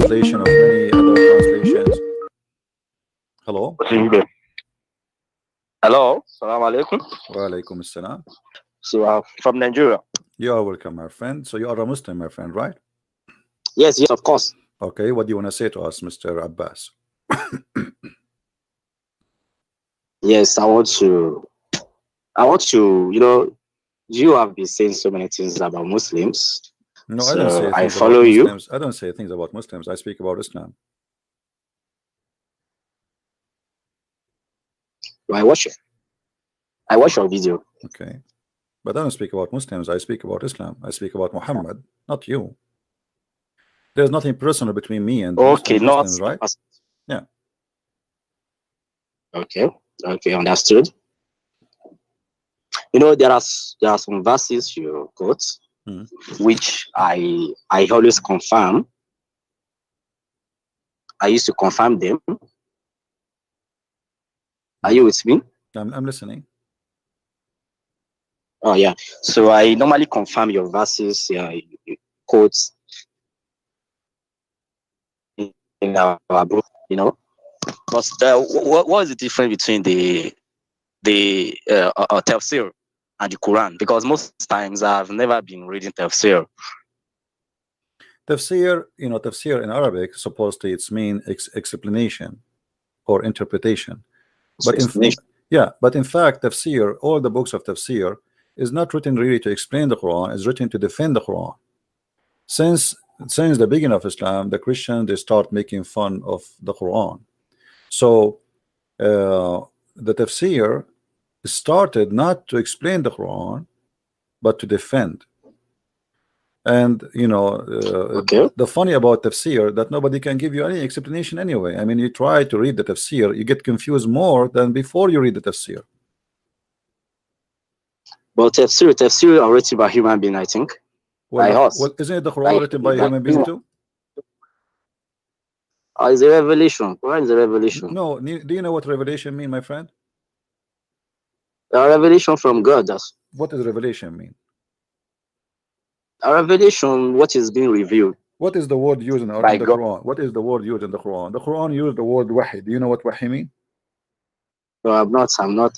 translation of many other translations. Hello. Hello, salam alaikum. Wa alaikum assalam. So from Nigeria. You are welcome, my friend. So you are a Muslim, my friend, right? Yes, yes, of course. Okay, what do you want to say to us, Mr. Abbas? Yes, I want to, you have been saying so many things about Muslims. No, I don't say I things about follow you. Muslims. I don't say things about Muslims. I speak about Islam. I watch your video. Okay. But I don't speak about Muslims. I speak about Islam. I speak about Muhammad, not you. There's nothing personal between me and Okay, Muslims, right? Yeah. Okay, understood. You know, there are some verses you quote, which I always confirm. I used to confirm them. Are you with me? I'm listening. Oh yeah. So I normally confirm your verses, quotes in our book, you know. But what is the difference between the tafsir and the Quran? Because most times I've never been reading tafsir. Tafsir, tafsir in Arabic supposedly it's mean explanation or interpretation. But in fact, tafsir, all the books of tafsir is not written really to explain the Quran, is written to defend the Quran. Since the beginning of Islam, the Christians, they start making fun of the Quran. So the tafsir started not to explain the Quran, but to defend. And the funny about tafsir that nobody can give you any explanation anyway. I mean, you try to read the tafsir, you get confused more than before you read the tafsir. Well, tafsir are written by human being, I think. Well, isn't it the Quran written by human being too? It's a revelation. Quran is a revelation. No, do you know what revelation mean, my friend? A revelation from God. What does revelation mean? A revelation, what is being revealed. What is the word used in the Quran? What is the word used in the Quran? The Quran used the word wahi. Do you know what wahi mean? No, I'm not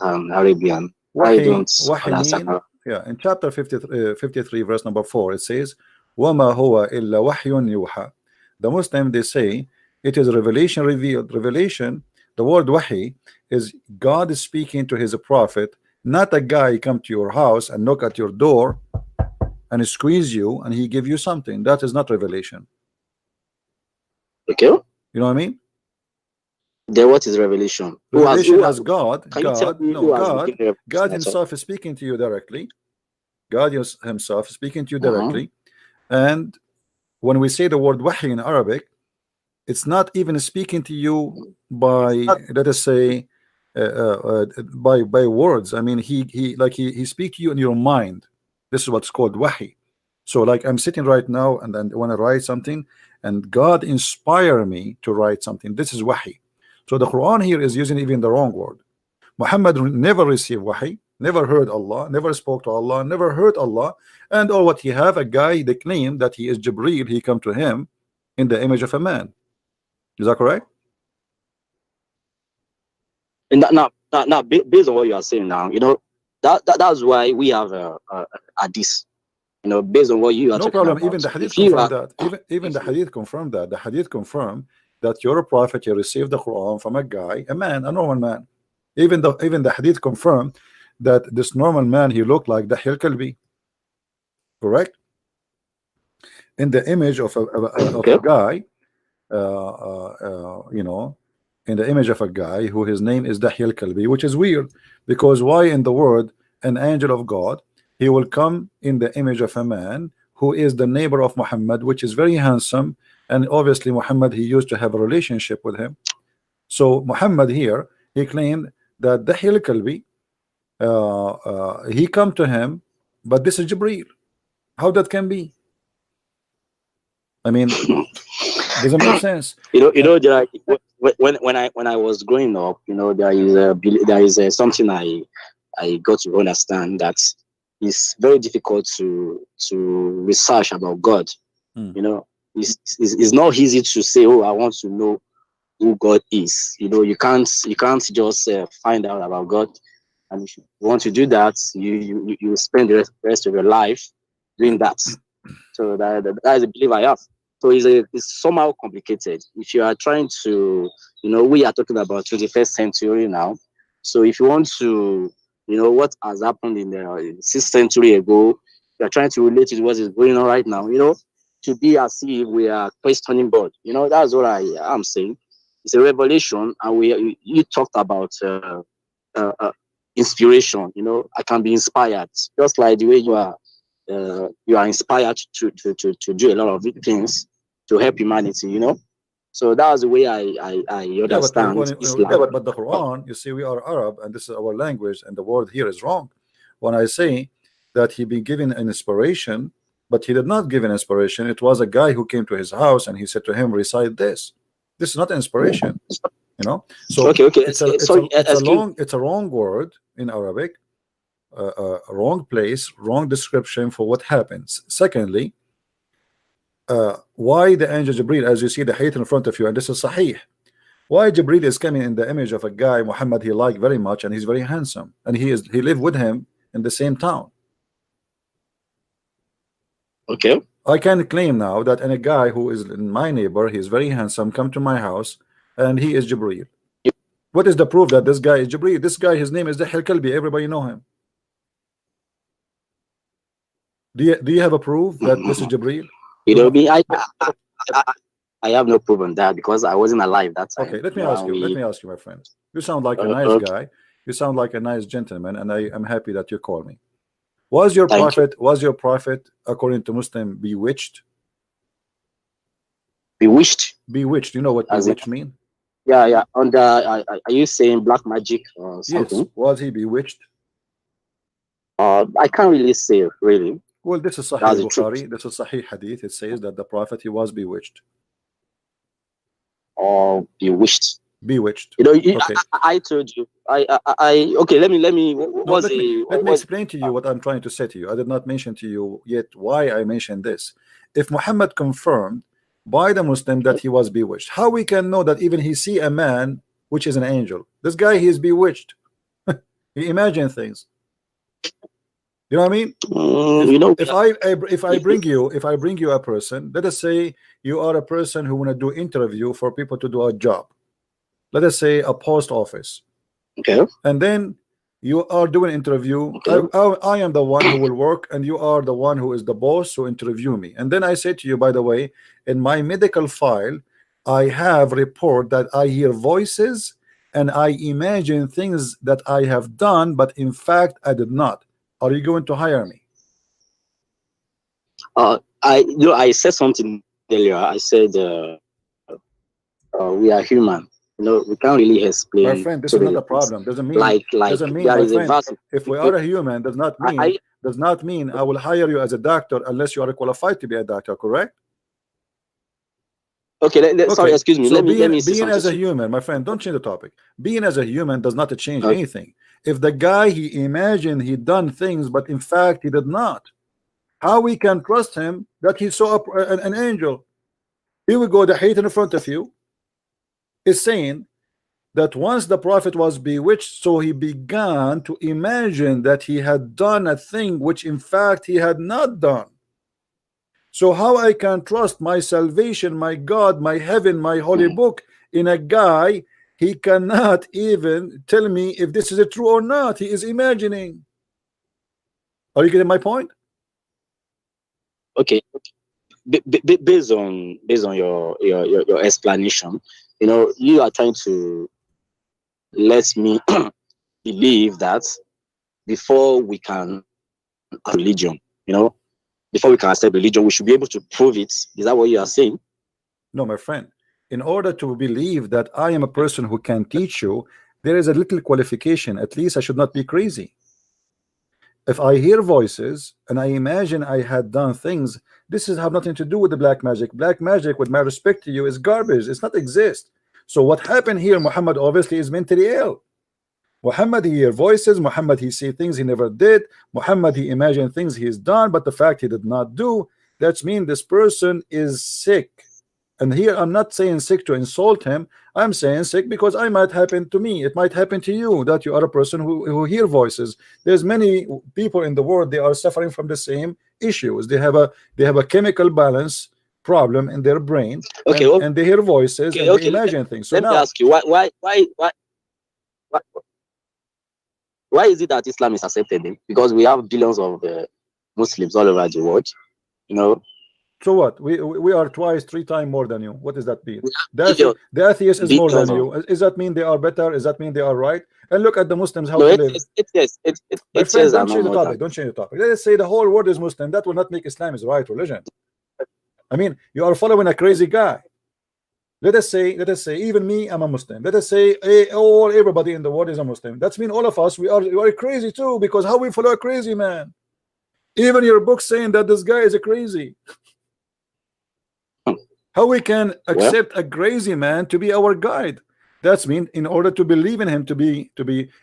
Arabian. Wahi, I don't understand. Yeah, in chapter 53, verse number 4, it says, وَمَا هُوَ إِلَّا وَحْيٌ يُوحَى. The Muslim, they say, it is revelation revealed. Revelation, the word wahi, is God is speaking to his prophet, not a guy come to your house and knock at your door and squeeze you and he give you something. That is not revelation. Okay. You know what I mean? Then what is revelation? Revelation as God. God himself is speaking to you directly. God himself is speaking to you directly. And when we say the word wahi in Arabic, it's not even speaking to you by, let us say, by words. I mean, he speaks to you in your mind. This is what's called wahi. So like I'm sitting right now and then when I write something and God inspire me to write something, this is wahi. So the Quran here is using even the wrong word. Muhammad never received wahi, never heard Allah, never spoke to Allah, never heard Allah, and all what he have, a guy, they claim that he is Jibreel, he come to him in the image of a man. Is that correct? And now, based on what you are saying now, that's why we have a hadith. Based on what you are no problem. Even the hadith confirmed that. Even the hadith confirmed that. The hadith confirmed that you're a prophet, you received the Quran from a guy, a man, a normal man. Even the hadith confirmed that this normal man, he looked like the Dahya al-Kalbi. Correct? In the image of a guy, in the image of a guy who his name is Dahya al-Kalbi, which is weird because why in the word an angel of God, he will come in the image of a man who is the neighbor of Muhammad, which is very handsome, and obviously Muhammad, he used to have a relationship with him. So Muhammad here, he claimed that Dahya al-Kalbi, he come to him, but this is Jibreel. How that can be? I mean, doesn't make sense. When I was growing up, there is something I got to understand that it's very difficult to research about God. it's not easy to say, oh, I want to know who God is. You know, you can't just find out about God. And if you want to do that, you spend the rest of your life doing that. So that is a belief I have. So it's somehow complicated. If you are trying to, you know, we are talking about 21st century now. So if you want to, you know, what has happened in the 6th century ago, you are trying to relate to what is going on right now, you know, to be as if we are questioning God. You know, that's what I'm saying. It's a revelation, and you talked about inspiration. You know, I can be inspired, just like the way you are inspired to do a lot of things to help humanity. You know, so that's the way I understand Islam. But the Quran, you see, we are Arab, and this is our language, and the word here is wrong. When I say that he be given an inspiration, but he did not give an inspiration, it was a guy who came to his house and he said to him, recite this. This is not inspiration, you know. So okay. It's a wrong word in Arabic, a wrong place, wrong description for what happens. Secondly, why the angel Jibreel, as you see the hadith in front of you, and this is Sahih, why Jibreel is coming in the image of a guy Muhammad he liked very much, and he's very handsome, and he lived with him in the same town. Okay. I can claim now that a guy who is my neighbor, he is very handsome, come to my house, and he is Jibreel. What is the proof that this guy is Jibreel? This guy, his name is Dihya al-Kalbi. Everybody know him. Do you have a proof that this is Jibreel? You know me, I have no proof on that because I wasn't alive that time. Okay, let me ask you, my friend. You sound like a nice guy. You sound like a nice gentleman, and I am happy that you call me. Was your prophet, according to Muslim, bewitched? Bewitched? Bewitched. You know what bewitched mean? Yeah. Are you saying black magic or something? Yes. Was he bewitched? I can't really say, really. Well, this is Sahih Bukhari. This is Sahih Hadith. It says that the prophet, he was bewitched. Or bewitched. Bewitched. You know, okay. I told you. Okay. Let me explain to you what I'm trying to say to you. I did not mention to you yet why I mentioned this. If Muhammad confirmed by the Muslim that he was bewitched, how we can know that even he see a man which is an angel? This guy, he is bewitched. He imagine things. You know what I mean? You know, if I bring you a person, let us say you are a person who want to do interview for people to do a job. Let us say a post office. Okay. And then you are doing an interview. Okay. I am the one who will work, and you are the one who is the boss who interview me. And then I say to you, by the way, in my medical file, I have report that I hear voices and I imagine things that I have done, but in fact I did not. Are you going to hire me? I said something earlier. I said we are human. You know, we can't really explain. My friend, this is not a problem. Doesn't mean there is a verse. If we are a human, does not mean I will hire you as a doctor unless you are qualified to be a doctor. Correct? Okay. Sorry, excuse me. So let me being as a human, my friend, don't change the topic. Being as a human does not change anything. If the guy, he imagined he done things, but in fact he did not, how we can trust him that he saw an angel? Here we go. The hadith in front of you is saying that once the prophet was bewitched, so he began to imagine that he had done a thing which in fact he had not done. So how I can trust my salvation, my God, my heaven, my holy book in a guy? He cannot even tell me if this is true or not. He is imagining. Are you getting my point? Okay. Based on your explanation, you know, you are trying to let me believe that before we can religion, you know, before we can accept religion, we should be able to prove it. Is that what you are saying? No, my friend. In order to believe that I am a person who can teach you, there is a little qualification. At least I should not be crazy. If I hear voices and I imagine I had done things, this has nothing to do with the black magic. Black magic, with my respect to you, is garbage. It's not exist. So what happened here, Muhammad obviously is mentally ill. Muhammad, he hear voices. Muhammad, he see things he never did. Muhammad, he imagine things he's done, but the fact he did not do. That means this person is sick. And here I'm not saying sick to insult him. I'm saying sick because I might happen to me. It might happen to you that you are a person who hear voices. There's many people in the world, they are suffering from the same issues. They have a chemical balance problem in their brain. Okay, and they hear voices and they imagine things. So let me ask you, why is it that Islam is accepted? Because we have billions of Muslims all over the world, you know. So what? We are twice, 3 times more than you. What does that mean? The atheist is more than you. Does that mean they are better? Does that mean they are right? And look at the Muslims, how they live. My friend, don't change the topic. Don't change the topic. Let's say the whole world is Muslim. That will not make Islam is right religion. I mean, you are following a crazy guy. Let us say even me, I'm a Muslim. Let us say everybody in the world is a Muslim. That means all of us we are crazy too, because how we follow a crazy man? Even your book saying that this guy is a crazy. How we can accept a crazy man to be our guide? That's mean in order to believe in him to be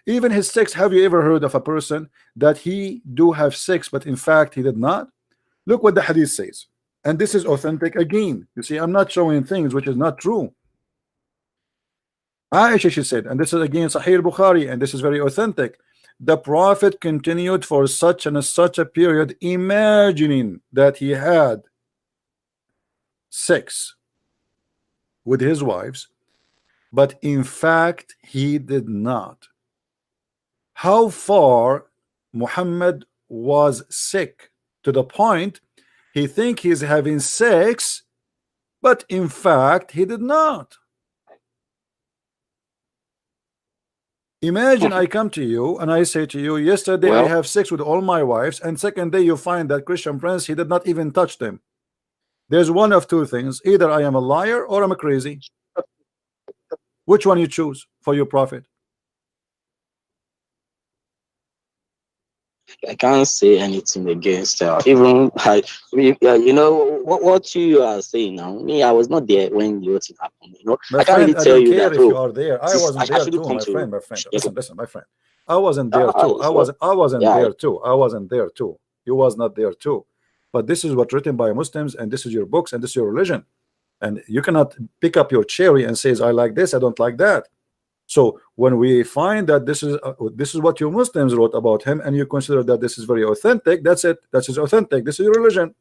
even his sex. Have you ever heard of a person that he do have sex, but in fact he did not? Look what the hadith says, and this is authentic again. You see, I'm not showing things which is not true. Aisha, she said, and this is again Sahih Bukhari, and this is very authentic. The Prophet continued for such and such a period, imagining that he had sex with his wives, but in fact he did not. How far Muhammad was sick to the point he think he's having sex, but in fact he did not. Imagine I come to you and I say to you, yesterday I have sex with all my wives, and second day you find that Christian Prince, he did not even touch them. There's one of two things: either I am a liar or I'm a crazy. Which one you choose for your prophet? I can't say anything against even you know what you are saying now. Me, I was not there when the whole thing happened. You know, I can't really tell you that. If you are there, I wasn't there too, my friend. Listen, my friend. I wasn't there too. I wasn't there too. I wasn't there too. You was not there too. But this is what's written by Muslims, and this is your books, and this is your religion, and you cannot pick up your cherry and says I like this, I don't like that. So when we find that this is what your Muslims wrote about him, and you consider that this is very authentic, that's it. That is authentic. This is your religion.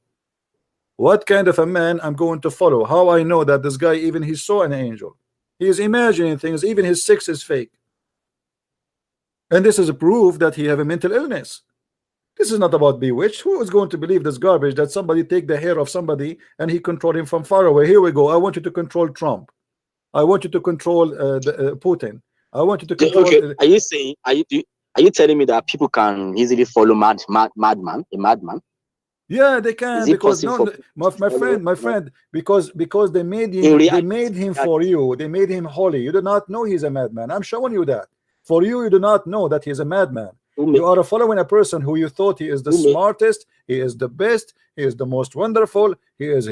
What kind of a man I'm going to follow? How I know that this guy, even he saw an angel, he is imagining things, even his sex is fake, and this is a proof that he have a mental illness. This is not about bewitched. Who is going to believe this garbage that somebody take the hair of somebody and he control him from far away? Here we go. I want you to control Trump. I want you to control Putin. I want you to control. Okay. Are you saying? Are you telling me that people can easily follow a madman? Yeah, they can, because my friend, because they made him. They made him for you. They made him holy. You do not know he's a madman. I'm showing you that. For you do not know that he's a madman. You are following a person who you thought he is the smartest, he is the best, he is the most wonderful, he is.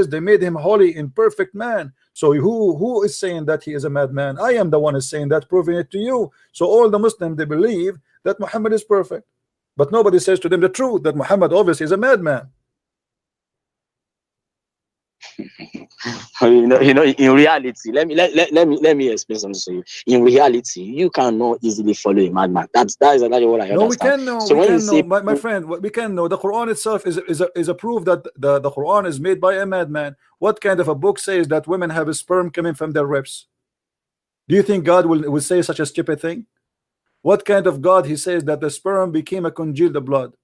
They made him holy and perfect man. So who is saying that he is a madman? I am the one is saying that, proving it to you. So all the Muslims, they believe that Muhammad is perfect, but nobody says to them the truth that Muhammad obviously is a madman. You know, in reality, let me explain something to you. In reality, you cannot easily follow a madman. That is exactly what I understand. No, we can know. So we can know, my friend. We can know. The Quran itself is a proof that the Quran is made by a madman. What kind of a book says that women have a sperm coming from their ribs? Do you think God will say such a stupid thing? What kind of God he says that the sperm became a congealed blood?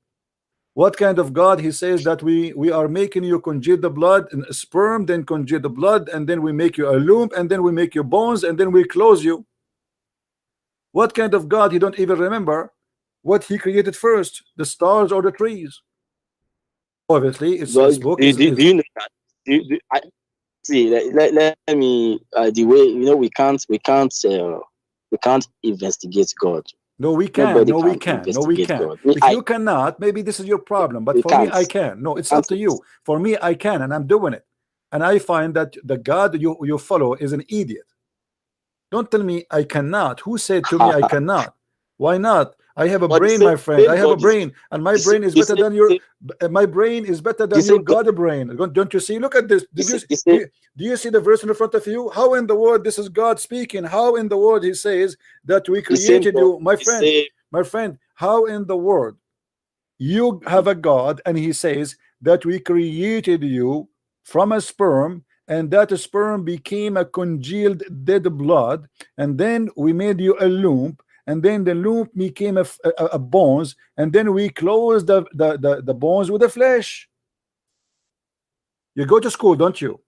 What kind of God he says that we are making you congeal the blood and sperm, then congeal the blood, and then we make you a loom, and then we make your bones, and then we close you? What kind of God he don't even remember what he created first, the stars or the trees? Obviously, it's his book. Do you know that? See, let me the way, you know, we can't investigate God. No, we can. No, we can. No, we can. If you cannot, maybe this is your problem. But for me, I can. No, it's up to you. For me, I can, and I'm doing it. And I find that the God you follow is an idiot. Don't tell me I cannot. Who said to me I cannot? Why not? I have a brain, my friend. I have a brain, and my brain is better than your. My brain is better than your God brain. Don't you see? Look at this. Do you see the verse in front of you? How in the world this is God speaking? How in the world He says that we created you, my friend? My friend, how in the world you have a God and He says that we created you from a sperm, and that sperm became a congealed dead blood, and then we made you a lump, and then the lump became a bones, and then we closed the bones with the flesh. You go to school, don't you?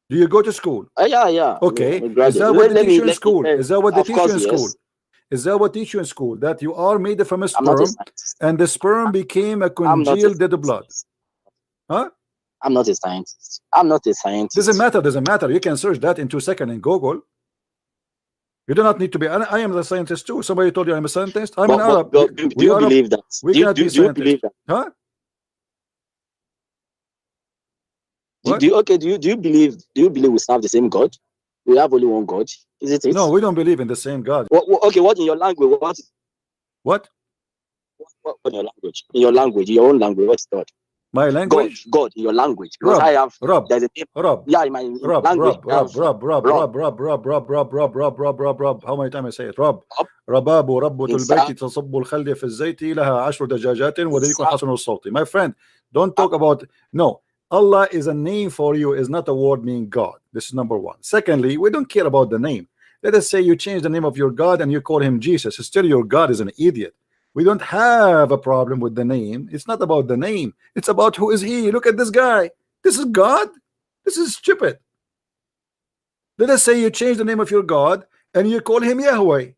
Do you go to school? Yeah. Okay. Is that what they teach you in school? Is that what they teach you in school? Is that what they teach you in school? That you are made from a sperm, and the sperm became a congealed dead blood? Huh? I'm not a scientist. I'm not a scientist. Doesn't matter. Doesn't matter. You can search that in 2 seconds in Google. You do not need to be. I am the scientist too. Somebody told you I'm a scientist. I'm an Arab. Do you believe that? We cannot be scientists. Believe that? Huh? Do you believe we serve the same God? We have only one God. Is it? No, we don't believe in the same God. Okay, what in your language? What in your language? In your language, your own language, what's God? My language? God in your language. Because I have Rob. There's a name. Rob. Yeah, in my language. Rob. How many times I say it? Rob. رباب ربة البيت تصب الخل في الزيت لها 10 دجاجات وليكن حسن الصوت. My friend, don't talk about. No, Allah is a name for you, is not a word meaning God. This is number one. Secondly, we don't care about the name. Let us say you change the name of your God and you call him Jesus. Still your God is an idiot. We don't have a problem with the name. It's not about the name. It's about who is he. Look at this guy. This is God. This is stupid. Let us say you change the name of your God and you call him Yahweh.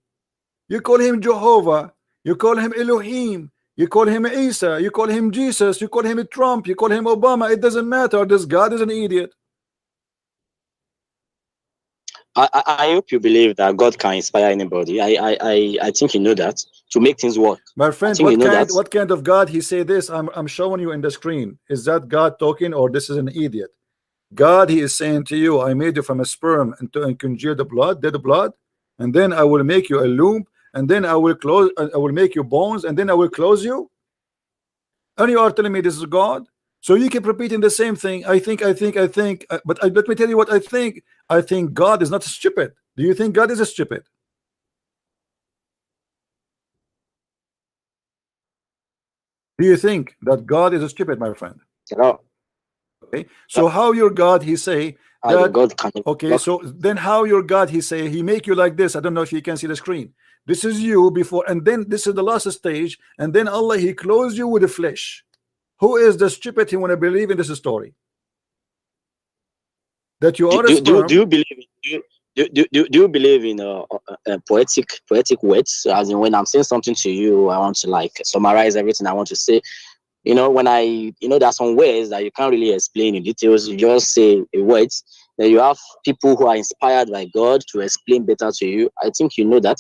You call him Jehovah. You call him Elohim. You call him Isa. You call him Jesus. You call him Trump. You call him Obama. It doesn't matter. This God is an idiot. I hope you believe that God can inspire anybody. I think you know that to make things work. My friend, what kind of God he say this? I'm showing you in the screen. Is that God talking or this is an idiot? God, he is saying to you, I made you from a sperm and congeal the blood, dead blood, and then I will make you a lump, and then I will make you bones, and then I will close you. And you are telling me this is God? So you keep repeating the same thing. I think. But let me tell you what I think. I think God is not stupid. Do you think God is stupid? Do you think that God is stupid, my friend? No. Okay. So how your God he say that? God can. Okay. So then how your God he say he make you like this? I don't know if you can see the screen. This is you before, and then this is the last stage, and then Allah he closed you with the flesh. Who is the stupid he want to believe in this story? That you are a sperm. Do you believe in poetic words? As in, when I'm saying something to you, I want to like summarize everything I want to say. You know, when there are some words that you can't really explain in details. You just say a words. Then you have people who are inspired by God to explain better to you. I think you know that.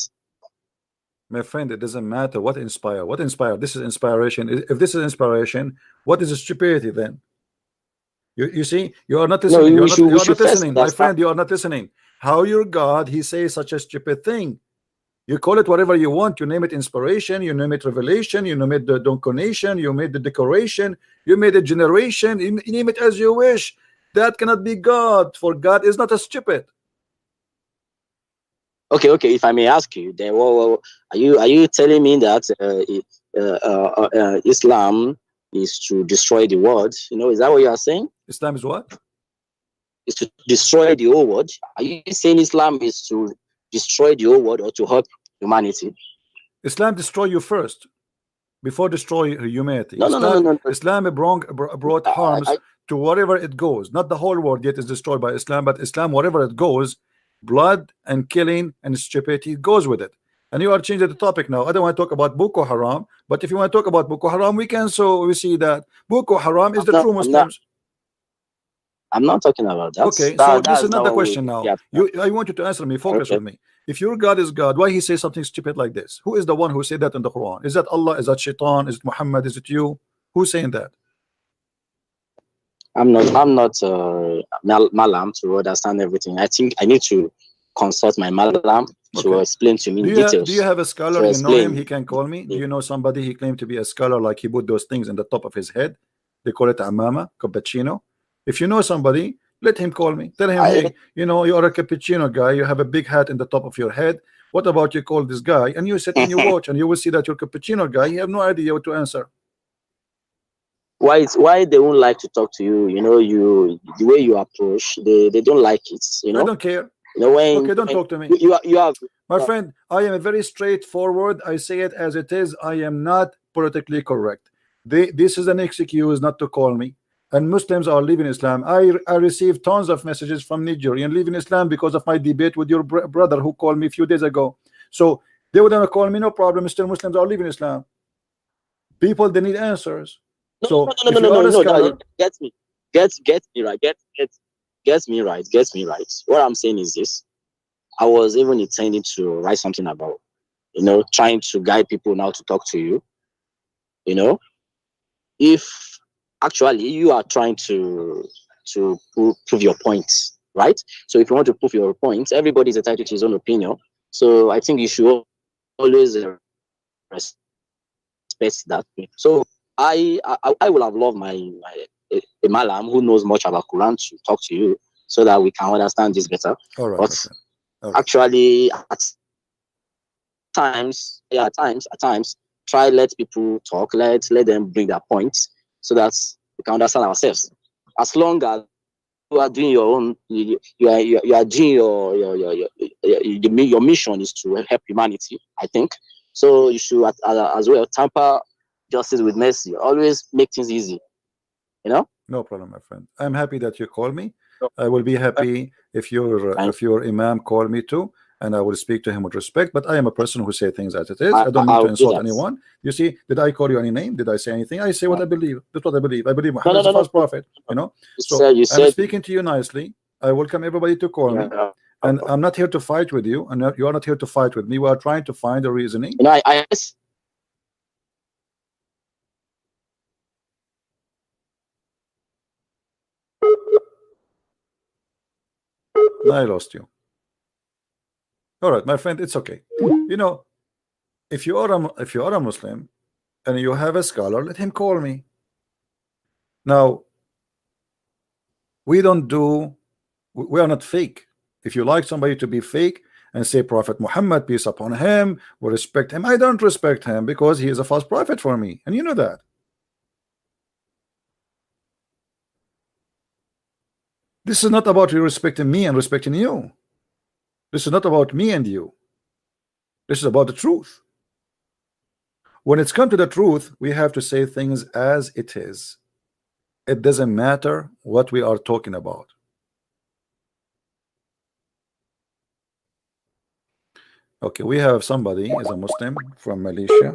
My friend, it doesn't matter what inspire. What inspire? This is inspiration. If this is inspiration, what is stupidity then? You see, you are not listening. No, you are not listening, my friend. You are not listening. How your God he says such a stupid thing? You call it whatever you want. You name it inspiration. You name it revelation. You name it the donation. You made the decoration. You made a generation. You name it as you wish. That cannot be God. For God is not a stupid. Okay. If I may ask you, then, are you telling me that Islam is to destroy the world? You know, is that what you are saying? Islam is what? Is to destroy the whole world. Are you saying Islam is to destroy the whole world or to help humanity? Islam destroy you first, before destroy humanity. No. Islam brought harms to wherever it goes. Not the whole world yet is destroyed by Islam, but Islam, wherever it goes, blood and killing and stupidity goes with it. And you are changing the topic now. I don't want to talk about Boko Haram, but if you want to talk about Boko Haram, we can. So we see that Boko Haram is the true Muslims. I'm not talking about that. Okay, so this is not the question now. I want you to answer me. Focus with me. If your God is God, why he say something stupid like this? Who is the one who said that in the Quran? Is that Allah? Is that Shaitan? Is it Muhammad? Is it you? Who's saying that? I'm not Malam to understand everything. I think I need to consult my Malam to explain to me details. Do you have a scholar, you know him, he can call me? Do you know somebody he claimed to be a scholar, like he put those things in the top of his head? They call it amama, cappuccino. If you know somebody, let him call me. Tell him, hey, you know, you are a cappuccino guy, you have a big hat in the top of your head. What about you call this guy? And you sit and you watch, and you will see that you're cappuccino guy. You have no idea what to answer. Why they won't like to talk to you? You know, the way you approach, they don't like it. You know, I don't care. You know, okay, don't talk to me. You have my friend. I am very straightforward. I say it as it is. I am not politically correct. This is an excuse not to call me. And Muslims are leaving Islam. I received tons of messages from Nigerian leaving Islam because of my debate with your brother who called me a few days ago. So they would not call me, no problem. Still Muslims are leaving Islam. People, they need answers. No, get me right. What I'm saying is this: I was even intending to write something about, you know, trying to guide people now to talk to you. You know, if actually you are trying to prove your points, right? So if you want to prove your points, everybody's entitled to his own opinion. So I think you should always respect that. So I would have loved my Malam who knows much about Quran to talk to you so that we can understand this better. All right, but actually, at times, try let people talk, let them bring their points so that we can understand ourselves. As long as you are doing your own, you are doing your mission is to help humanity, I think. So you should as well temper justice with mercy. Always make things easy. You know? No problem, my friend. I'm happy that you call me. I will be happy if your imam call me too, and I will speak to him with respect. But I am a person who say things as it is. I don't need to insult anyone. You see, did I call you any name? Did I say anything? I say what I believe. That's what I believe. I believe Muhammad is the first prophet. You know. So I'm speaking to you nicely. I welcome everybody to call me. And I'm not here to fight with you, and you are not here to fight with me. We are trying to find a reasoning. You know, I lost you. All right, my friend, it's okay. You know, if you are a Muslim and you have a scholar, let him call me. Now, we are not fake. If you like somebody to be fake and say Prophet Muhammad, peace upon him, we respect him, I don't respect him because he is a false prophet for me, and you know that. This is not about you respecting me and respecting you. This is not about me and you. This is about the truth. When it's come to the truth, we have to say things as it is. It doesn't matter what we are talking about. Okay, we have somebody is a Muslim from Malaysia.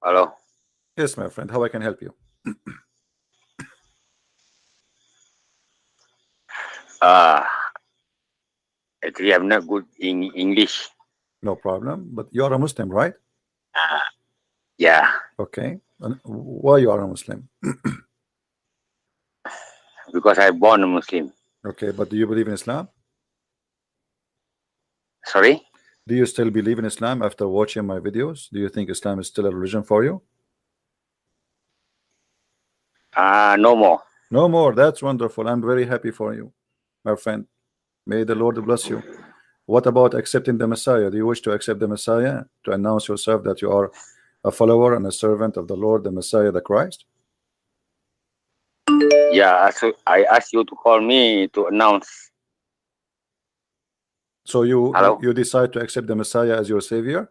Hello. Yes, my friend. How I can help you? Actually, I'm not good in English. No problem. But you are a Muslim, right? Yeah. Okay. And why you are a Muslim? Because I born a Muslim. Okay, but do you believe in Islam? Sorry? Do you still believe in Islam after watching my videos? Do you think Islam is still a religion for you? No more. No more. That's wonderful. I'm very happy for you, my friend. May the Lord bless you. What about accepting the Messiah? Do you wish to accept the Messiah, to announce yourself that you are a follower and a servant of the Lord, the Messiah, the Christ? Yeah, so I asked you to call me to announce. So you decide to accept the Messiah as your savior?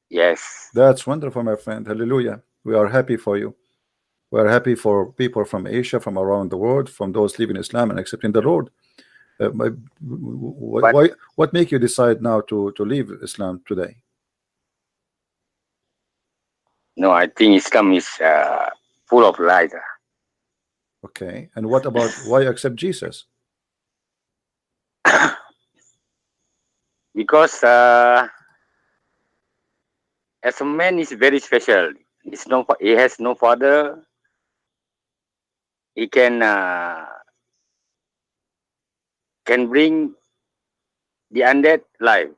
Yes. That's wonderful, my friend. Hallelujah. We are happy for you. We are happy for people from Asia, from around the world, from those living Islam and accepting the Lord. What make you decide now to leave Islam today? No, I think Islam is full of lies. Okay, and what about why accept Jesus? Because as a man is very special. He has no father. He can bring the undead life.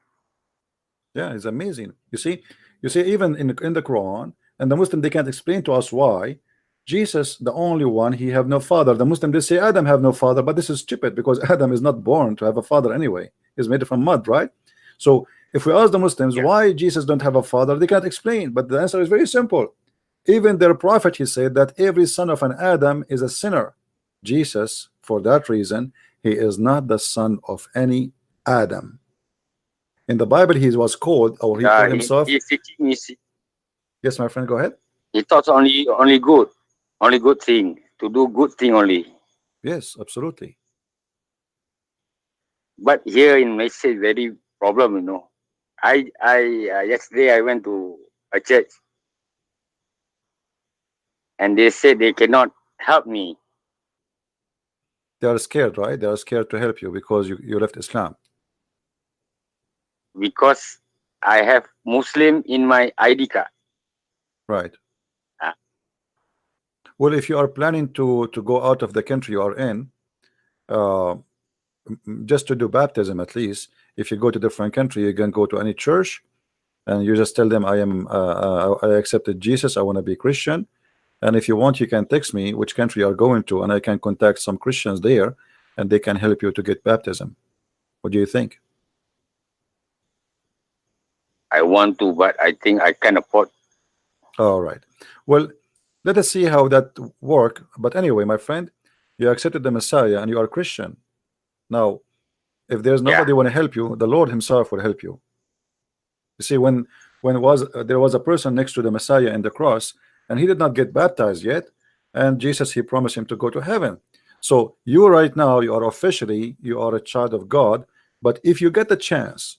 Yeah, it's amazing. You see, even in the Quran, and the Muslim, they can't explain to us why Jesus, the only one, he have no father. The Muslim, they say Adam have no father, but this is stupid because Adam is not born to have a father anyway. He's made from mud, right? So if we ask the Muslims why Jesus don't have a father, they can't explain. But the answer is very simple. Even their prophet, he said that every son of an Adam is a sinner. Jesus, for that reason, he is not the son of any Adam. In the Bible, he was called, or he called himself. Yes, my friend, go ahead. He thought only good thing, to do good thing only. Yes, absolutely. But here in Malaysia, very problem, you know. Yesterday I went to a church, and they said they cannot help me. They are scared, right? They are scared to help you because you left Islam. Because I have Muslim in my ID card. Right. Well, if you are planning to go out of the country you are in, just to do baptism, at least, if you go to different country, you can go to any church, and you just tell them I accepted Jesus, I want to be Christian, and if you want, you can text me which country you are going to, and I can contact some Christians there, and they can help you to get baptism. What do you think? I want to, but I think I can afford. All right. Well, let us see how that work. But anyway, my friend, you accepted the Messiah and you are Christian. Now, if there's nobody want to help you, the Lord himself will help you. You see, when there was a person next to the Messiah in the cross, and he did not get baptized yet, and Jesus, he promised him to go to heaven. So you right now, you are officially, you are a child of God. But if you get the chance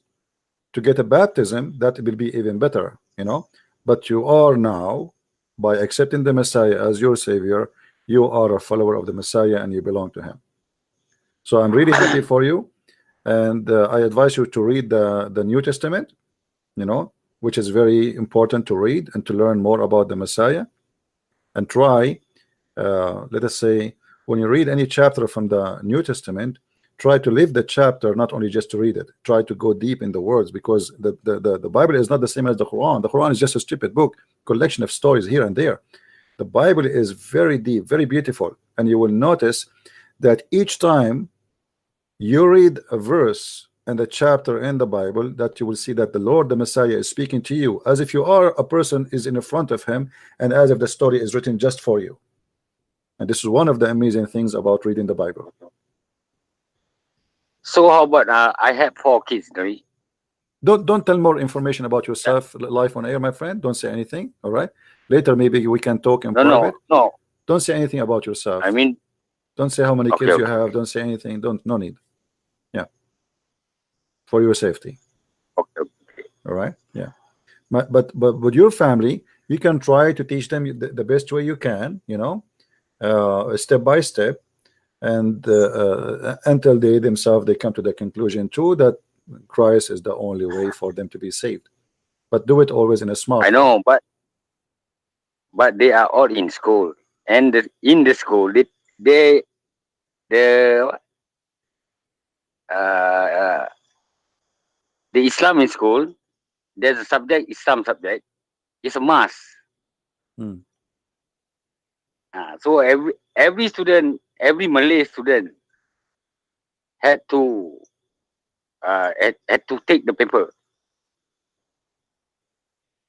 to get a baptism, that will be even better, you know. But you are now, by accepting the Messiah as your Savior, you are a follower of the Messiah and you belong to him. So I'm really happy for you, and I advise you to read the New Testament, you know, which is very important to read and to learn more about the Messiah. And try, let us say, when you read any chapter from the New Testament, try to live the chapter, not only just to read it. Try to go deep in the words, because the Bible is not the same as the Quran. The Quran is just a stupid book, collection of stories here and there. The Bible is very deep, very beautiful, and you will notice that each time you read a verse and a chapter in the Bible, that you will see that the Lord, the Messiah, is speaking to you as if you are a person is in front of him, and as if the story is written just for you. And this is one of the amazing things about reading the Bible. So how about I have 4 kids, right? Don't tell more information about yourself live on air, my friend. Don't say anything. All right. Later maybe we can talk in private. No. Don't say anything about yourself. I mean, don't say how many kids you have. Don't say anything. No need. Yeah. For your safety. Okay. All right. Yeah. But with your family, you can try to teach them the best way you can, you know, step by step, and until they themselves come to the conclusion too that Christ is the only way for them to be saved. But do it always in a smart way. I know, but they are all in school, and in the school the Islamic school, there's a subject, Islam subject, it's a must. So every student, every Malay student had to take the paper.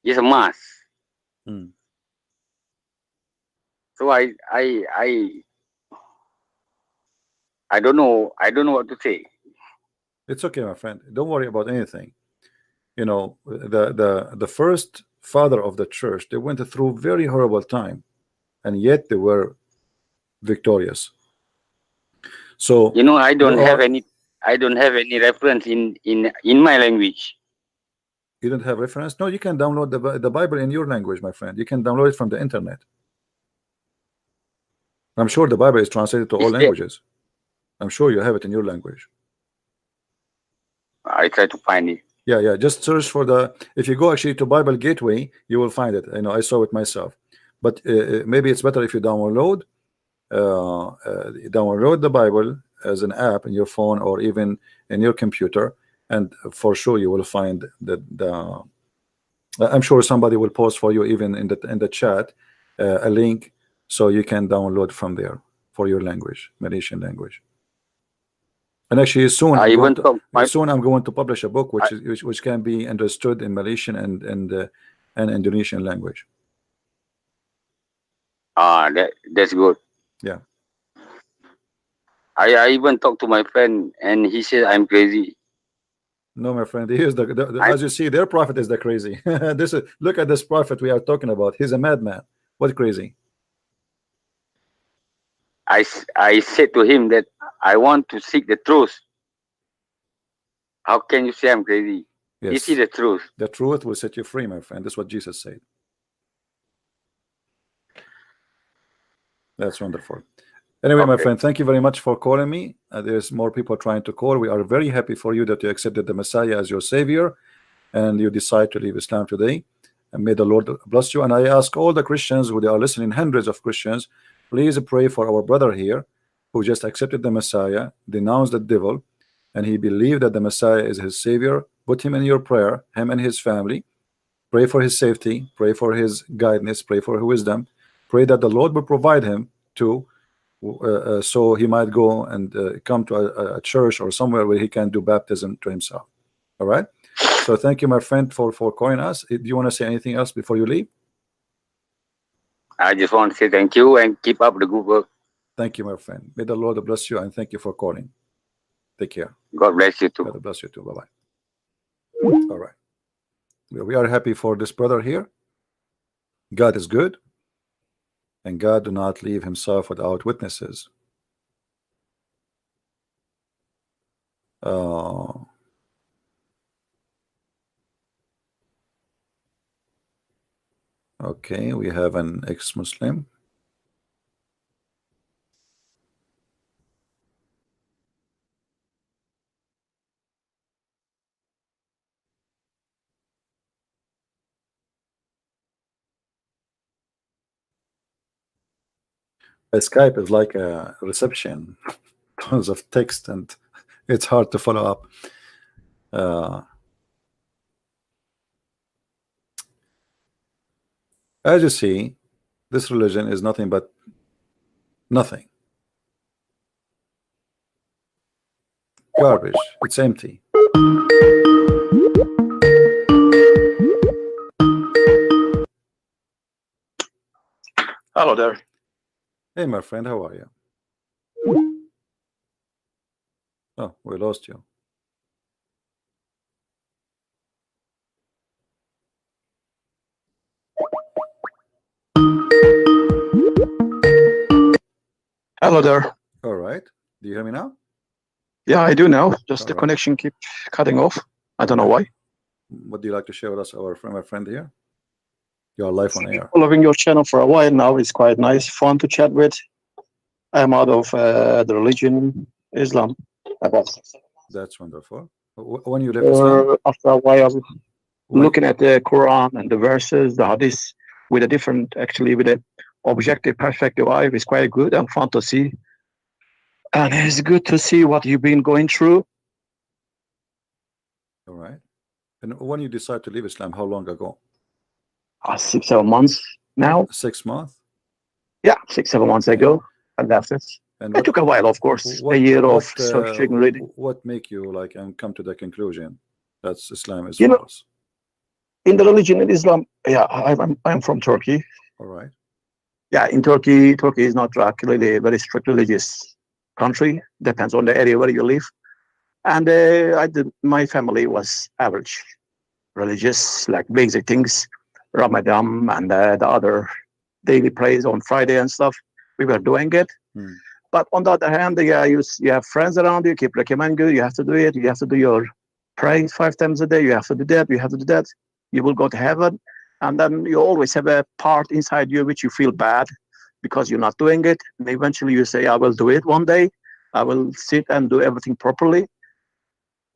It's a must. So I don't know what to say. It's okay, my friend. Don't worry about anything. You know, the first father of the church, they went through very horrible time, and yet they were victorious. So you know, I don't have any reference in my language. You don't have reference? No, you can download the Bible in your language, my friend. You can download it from the internet. I'm sure the Bible is translated to all languages. I'm sure you have it in your language. I try to find it. Yeah. Just search for the. If you go actually to Bible Gateway, you will find it. I know, I saw it myself. But maybe it's better if you download the Bible as an app in your phone or even in your computer, and for sure you will find the. I'm sure somebody will post for you even in the chat a link so you can download from there for your language, Malaysian language. And actually soon I'm going to publish a book which can be understood in Malaysian and Indonesian language. That's good. Yeah. I even talked to my friend and he said I'm crazy. No, my friend, he is as you see, their prophet is the crazy. Look at this prophet we are talking about. He's a madman. What crazy? I said to him that I want to seek the truth. How can you say I'm crazy? Yes. This is the truth. The truth will set you free, my friend. That's what Jesus said. That's wonderful. Anyway, my friend, thank you very much for calling me. There's more people trying to call. We are very happy for you that you accepted the Messiah as your Savior and you decide to leave Islam today. And may the Lord bless you. And I ask all the Christians who are listening, hundreds of Christians, please pray for our brother here who just accepted the Messiah, denounced the devil, and he believed that the Messiah is his Savior. Put him in your prayer, him and his family. Pray for his safety. Pray for his guidance. Pray for his wisdom. Pray that the Lord will provide him to so he might go and come to a church or somewhere where he can do baptism to himself. All right. So thank you, my friend, for calling us. Do you want to say anything else before you leave? I just want to say thank you and keep up the good work. Thank you, my friend. May the Lord bless you and thank you for calling. Take care. God bless you too. God bless you too. Bye-bye. All right. We are happy for this brother here. God is good. And God do not leave himself without witnesses. Okay, we have an ex-Muslim. Skype is like a reception, tons of text, and it's hard to follow up. As you see, this religion is nothing but nothing. Garbage. It's empty. Hello there. Hey, my friend, how are you? Oh, we lost you. Hello there. All right. Do you hear me now? Yeah, I do now. Just All the right. connection keep cutting off. I don't know why. What do you like to share with us, my friend here? You are live on air. Following your channel for a while now. It's quite nice, fun to chat with. I'm out of the religion Islam. That's wonderful. When you left Islam? After a while, looking at the Quran and the verses, the Hadith, with a different, actually, with an objective perspective eye, is quite good and fun to see. And it's good to see what you've been going through. All right. And when you decide to leave Islam, how long ago? 6, 7 months now. 6 months? Yeah, 6, 7 months ago. And that's it. And it took a while, of course. A year of searching, reading. What make you like and come to the conclusion that Islam is false? In the religion in Islam, yeah, I'm from Turkey. All right. Yeah, in Turkey is not really a very strict religious country. Depends on the area where you live. And my family was average religious, like basic things, Ramadan and the other daily praise on Friday and stuff. We were doing it. But on the other hand, you have friends around you, keep recommending you, you have to do it, you have to do your praise 5 times a day, you have to do that, you have to do that, you will go to heaven. And then you always have a part inside you which you feel bad because you're not doing it. And eventually you say, I will do it one day, I will sit and do everything properly.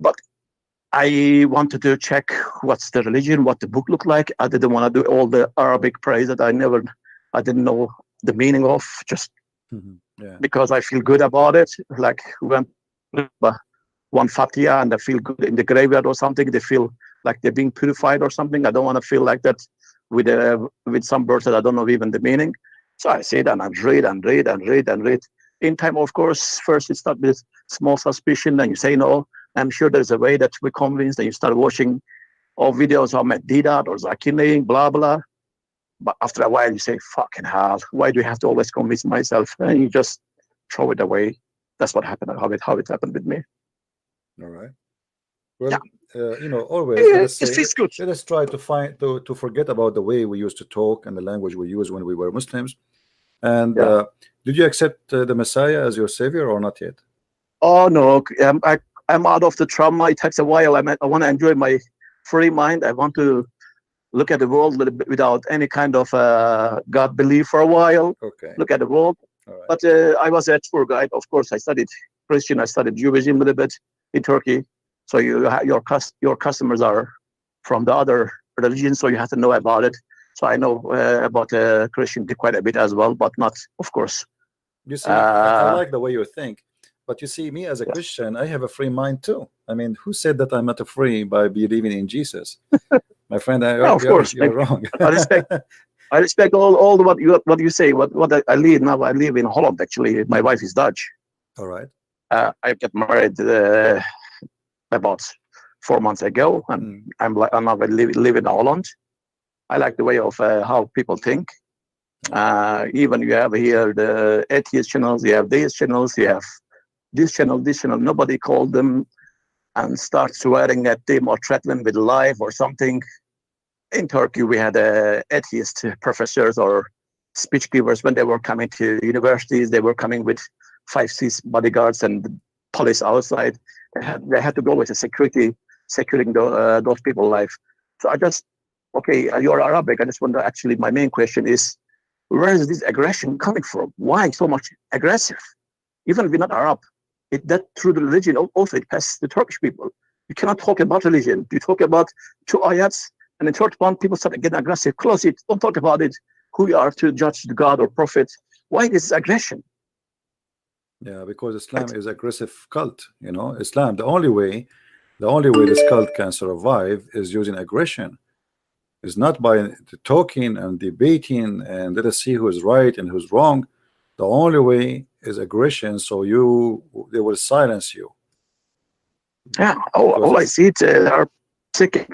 But I wanted to check what's the religion, what the book looked like. I didn't want to do all the Arabic praise that I didn't know the meaning of, just because I feel good about it. Like when one Fatiha and I feel good in the graveyard or something, they feel like they're being purified or something. I don't want to feel like that with some words that I don't know even the meaning. So I sit and I read and read and read and read. In time, of course, first it starts with small suspicion, then you say no. I'm sure there's a way that we're convinced, and you start watching all videos of Medidat or Zakir, blah blah. But after a while, you say, "Fucking hell! Why do you have to always convince myself?" And you just throw it away. That's what happened. How it happened with me. All right. Well, yeah. Always it feels good. Let us try to forget about the way we used to talk and the language we used when we were Muslims. And did you accept the Messiah as your savior or not yet? Oh no, I'm out of the trauma. It takes a while. I want to enjoy my free mind. I want to look at the world a little bit without any kind of God belief for a while. Okay. Look at the world. Right. But I was a tour guide. Of course, I studied Christian. I studied Judaism a little bit in Turkey. So your customers are from the other religions, so you have to know about it. So I know about Christian quite a bit as well, but not, of course. You see, I like the way you think. But you see, me as a Christian, I have a free mind too. I mean, who said that I'm not free by believing in Jesus? My friend, of course, you're wrong. I respect all what you say. What I live now. I live in Holland. Actually, my wife is Dutch. All right. I got married about 4 months ago, and I'm now live in Holland. I like the way of how people think. Even you have here the atheist channels. You have these channels. You have this channel, nobody called them and start swearing at them or threatening with life or something. In Turkey, we had atheist professors or speech givers when they were coming to universities. They were coming with 5-6 bodyguards and police outside. They had to go with a securing those people's life. So you're Arabic. I just wonder, actually, my main question is, where is this aggression coming from? Why so much aggressive? Even if we're not Arab, that through the religion also it passes the Turkish people. You cannot talk about religion. You talk about 2 ayats, and in third one, people start getting aggressive. Close it. Don't talk about it. Who you are to judge the God or prophet? Why this aggression? Yeah, because Islam is aggressive cult. You know, Islam. The only way this cult can survive is using aggression. It's not by talking and debating and let us see who is right and who's wrong. The only way is aggression, so they will silence you. Yeah, all I see they are seeking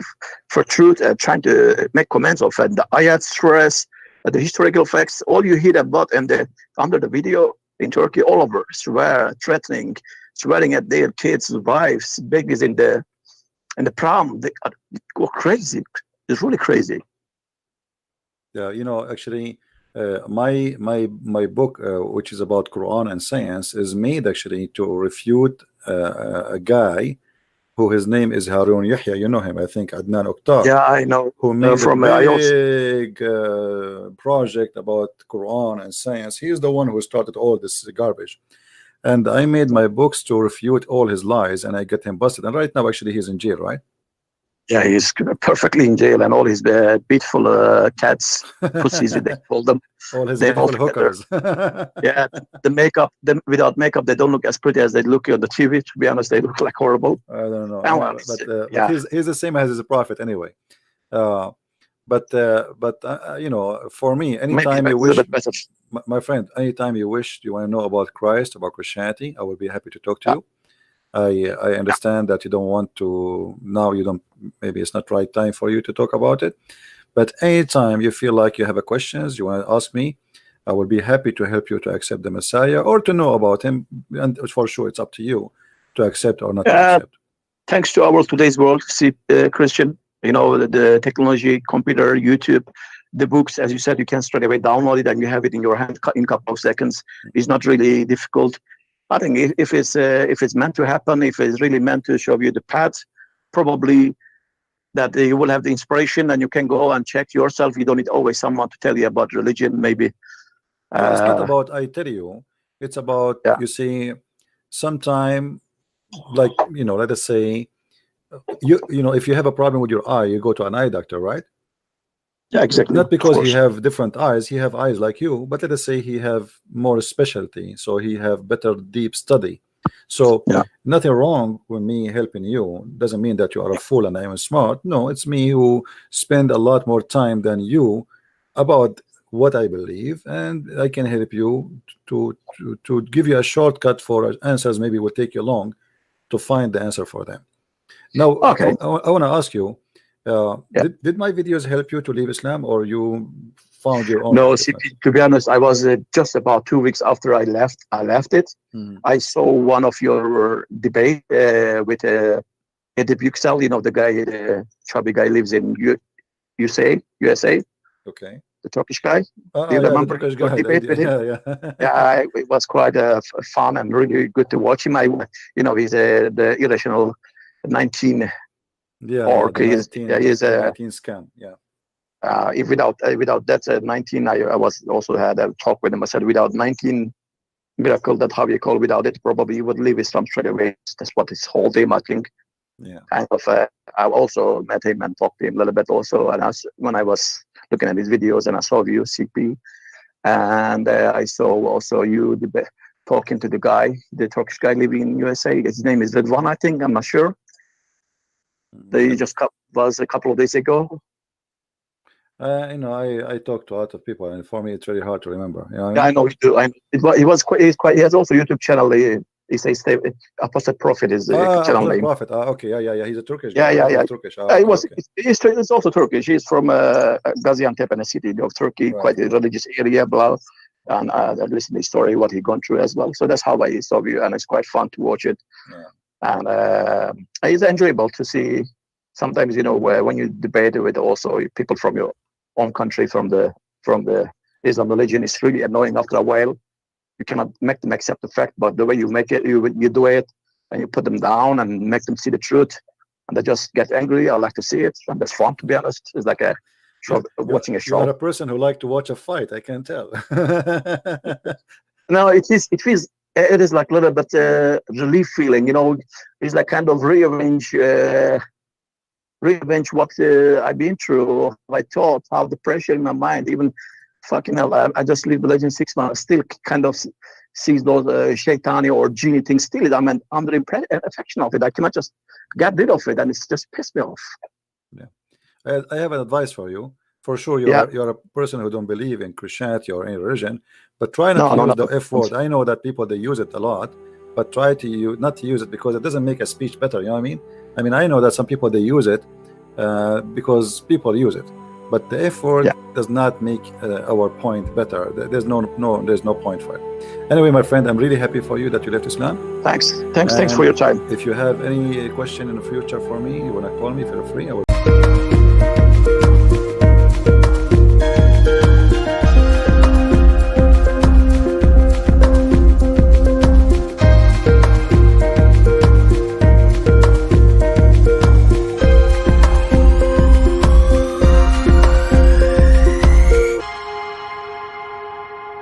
for truth, trying to make comments of the ayat, surahs, the historical facts. All you hear about and under the video in Turkey, all over threatening, swearing at their kids, wives, babies in the prom. They go crazy. It's really crazy. Yeah, actually. My book, which is about Quran and science, is made actually to refute a guy who his name is Harun Yahya. You know him, I think, Adnan Oktar. Yeah, I know. Who made a big project about Quran and science. He's the one who started all this garbage. And I made my books to refute all his lies, and I get him busted. And right now, actually, he's in jail, right? Yeah, he's perfectly in jail, and all his beautiful cats, pussies, they call them. All his beautiful hookers. Yeah, the makeup, without makeup, they don't look as pretty as they look on the TV. To be honest, they look like horrible. I don't know, but he's the same as his prophet anyway. But for me, anytime you wish, my friend, anytime you wish, you want to know about Christ, about Christianity, I will be happy to talk to you. I understand that you don't want to now. Maybe it's not right time for you to talk about it. But anytime you feel like you have a questions, you want to ask me, I will be happy to help you to accept the Messiah or to know about him. And for sure, it's up to you to accept or not to accept. Thanks to our today's world, Christian. The technology, computer, YouTube, the books, as you said, you can straight away download it and you have it in your hand in a couple of seconds. It's not really difficult. I think if it's meant to happen, if it's really meant to show you the path, probably that you will have the inspiration and you can go and check yourself. You don't need always someone to tell you about religion, maybe. It's not about I tell you. It's about, you see, sometime, like, let us say, you know, if you have a problem with your eye, you go to an eye doctor, right? Yeah, exactly. Not because he course. have different eyes, he have eyes like you, but let us say he have more specialty, so he have better deep study. So Yeah. nothing wrong with me helping you. Doesn't mean that you are a fool and I am smart. No, it's me who spend a lot more time than you about what I believe, and I can help you to give you a shortcut for answers. Maybe will take you long to find the answer for them. Now, Okay. I want to ask you, Yeah. did my videos help you to leave Islam, or you found your own? No, see, to be honest, I was just about 2 weeks after I left it. Mhm. I saw one of your debate with Edip Yüksel, you know, the guy, the chubby guy lives in USA, Okay. the Turkish guy. Oh, Do you yeah, remember the Turkish your guy, debate with him? yeah. Yeah, it was quite fun and really good to watch him. You know, he's the irrational 19 Yeah, orc. the He's 19 scam. Yeah. if without that 19, I was also had a talk with him. I said without 19 miracle, that how you call, without it probably you would leave Islam straight away. That's what his whole thing, I think. Yeah. Kind of. I also met him and talked to him a little bit also. And when I was looking at his videos and I saw you CP, and I saw also you talking to the guy, the Turkish guy living in USA. His name is Ridwan, I think. I'm not sure. They just was a couple of days ago. You know, I talk to a lot of people, and for me, it's really hard to remember. You know what I Yeah, I mean? know you do. He was quite. He has also a YouTube channel. He says Apostate Prophet is the channel Apostate name. Prophet. Okay, yeah. He's a Turkish Yeah, guy. yeah. He's Turkish. Okay. He's also Turkish. He's from Gaziantep, in a city of Turkey, Right. quite a religious area, blah. And I listened to his story, what he gone through as well. So that's how I saw you, and it's quite fun to watch it. Yeah. And it's enjoyable to see. Sometimes, you know, when you debate with also people from your own country, from the Islam religion, it's really annoying after a while. You cannot make them accept the fact, but the way you make it, you do it, and you put them down and make them see the truth, and they just get angry. I like to see it, and that's fun, to be honest. It's like a show, watching a show. You're a person who like to watch a fight. I can tell. No, it is like a little bit relief feeling, you know. It's like kind of revenge what I've been through, my thoughts, how the pressure in my mind, even fucking hell, I just leave religion 6 months, still kind of sees those shaitani or genie things still. I'm under affection of it. I cannot just get rid of it, and it's just pissed me off. Yeah, I have an advice for you. For sure, you're a person who don't believe in Christianity or any religion, but try not to use the F word. I know that people, they use it a lot, but try to not to use it, because it doesn't make a speech better. You know what I mean? I know that some people, they use it because people use it, but the F word does not make our point better. There's no point for it. Anyway, my friend, I'm really happy for you that you left Islam. Thanks for your time. If you have any question in the future for me, you want to call me, feel free. I will